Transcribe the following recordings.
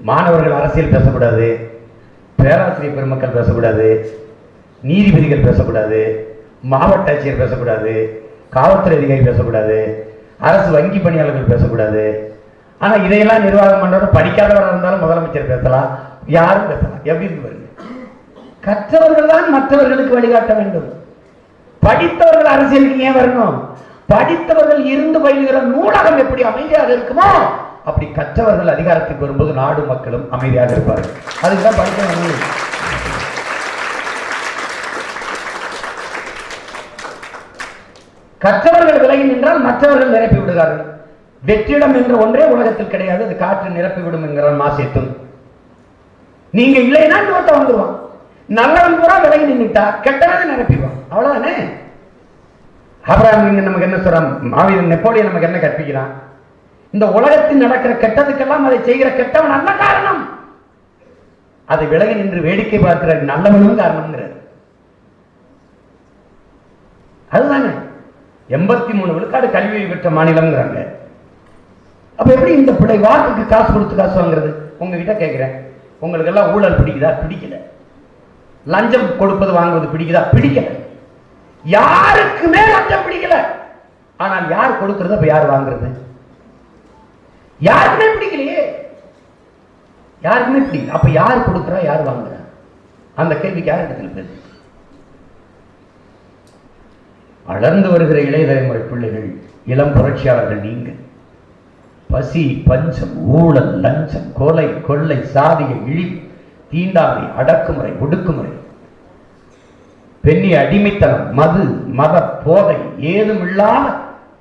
மாணவர்கள் அரசியல் பேசக்கூடாது, பேராசிரியர் பெருமக்கள் பேசக்கூடாது, நீதிபதிகள் பேசக்கூடாது, மாவட்ட ஆட்சியர் பேசக்கூடாது, காவல்துறை அதிகாரி பேசக்கூடாது, அரசு வங்கி பணியாளர்கள் பேசக்கூடாது. ஆனா இதையெல்லாம் நிர்வாகம் பண்றவங்க படிக்காதவராக இருந்தாலும் முதலமைச்சர் பேசலாம், யாரும் பேசலாம். எப்படி வருது? கற்றவர்கள் தான் மற்றவர்களுக்கு வழிகாட்ட வேண்டும். படித்தவர்கள் அரசியலுக்கு ஏன் வரணும்? படித்தவர்கள் இருந்து பயிலுகிற நூலகம் எப்படி அமைதியாக இருக்குமோ அப்படி கற்றவர்கள் அதிகாரத்துக்கு வரும்போது நாடு மக்களும் அமைதியாக இருப்பார்கள். அதுக்குதான் படிக்க. கற்றவர்கள் விலகி நின்றால் மற்றவர்கள் நிரப்பி விடுகிறார்கள். வெற்றிடம் என்ற ஒன்றே உலகத்தில் கிடையாது, அது காற்று நிரப்பிவிடும் என்கிறார் மாசேத்தும். நீங்க இல்லைன்னா இன்னொருத்த வந்துருவான். நல்லவன் பூரா விலகி நின்றுட்டா கெட்டவன் நிரப்பிடுவான். அவ்வளவுதானே. ஆபிரகாம் லிங்கன் நமக்கு என்ன சொல்றான்? மாவீரன் நெப்போலியன் நமக்கு என்ன கற்பிக்கிறான்? இந்த உலகத்தில் நடக்கிற கெட்டதுக்கெல்லாம் அதை செய்கிற கெட்டவன் அல்ல காரணம், அதை விலகி நின்று வேடிக்கை பார்க்கிற நல்லவனும் காரணம்ங்கிறார். அதுதானே 83 விழுக்காடு கல்வி பெற்ற மாநிலம்ங்கிறாங்க. அப்ப எப்படி இந்த பிள்ளை வாக்குக்கு காசு கொடுத்து காசு வாங்குறது? உங்ககிட்ட கேட்கிறேன், உங்களுக்கு எல்லாம் ஊழல் பிடிக்குதா? பிடிக்கல. லஞ்சம் கொடுப்பது வாங்குவது பிடிக்குதா? பிடிக்கல. யாருக்குமே லஞ்சம் பிடிக்கல. ஆனால் யார் கொடுக்கிறது, அப்ப யார் வாங்குறது? யாருக்குமே பிடிக்கலையே. யாருக்குமே பிடிக்கல. அப்ப யார் கொடுக்கிறா, யார் வாங்குறா? அந்த கேள்விக்கு யார் இடத்துல பேசு? வளர்ந்து வருகிற இளைய தலைமுறை பிள்ளைகள், இளம் புரட்சியாளர்கள் நீங்க. பசி, பஞ்சம், ஊழல், லஞ்சம், கொலை, கொள்ளை, சாதிய இழிவு, தீண்டாமை, அடக்குமுறை, ஒடுக்குமுறை, பெண்ணிய அடிமைத்தனம், மது, மத போதை ஏதுமில்லாத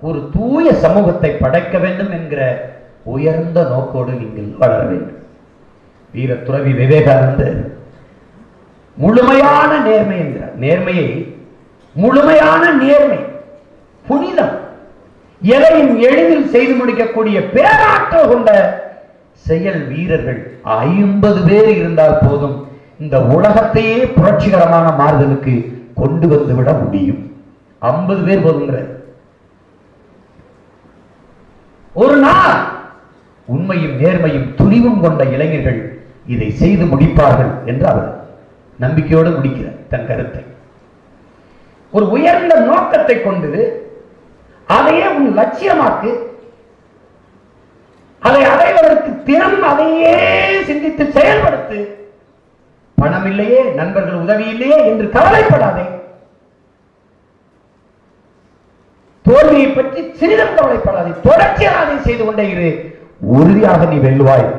ஒரு தூய சமூகத்தை படைக்க வேண்டும் என்கிற உயர்ந்த நோக்கோடு நீங்கள் வளர வேண்டும். வீர துறவி விவேகானந்தர் முழுமையான நேர்மை என்கிறார். நேர்மையை முழுமையான நேர்மை, புனிதம், எதையும் எளிதில் செய்து முடிக்கக்கூடிய பேராற்றல் கொண்ட செயல் வீரர்கள் 50 பேர் இருந்தால் போதும் இந்த உலகத்தையே புரட்சிகரமான மாறுதலுக்கு கொண்டு வந்துவிட முடியும். 50 பேர் போதுங்கிற ஒரு நாள் உண்மையும் நேர்மையும் துணிவும் கொண்ட இளைஞர்கள் இதை செய்து முடிப்பார்கள் என்று அவர் நம்பிக்கையோடு முடிக்கிறார் தன் கருத்தை. ஒரு உயர்ந்த நோக்கத்தை கொண்டு அதையே உன் லட்சியமாக்கு, அதை அடைவதற்கு தினம் அதையே சிந்தித்து செயல்படுத்து. பணம் இல்லையே, நண்பர்கள் உதவி இல்லையே என்று கவலைப்படாதே. தோல்வியை பற்றி சிறிதும் கவலைப்படாதே. தொடர்ச்சியாக அதை செய்து கொண்டே இரு. உறுதியாக நீ வெல்வாய்.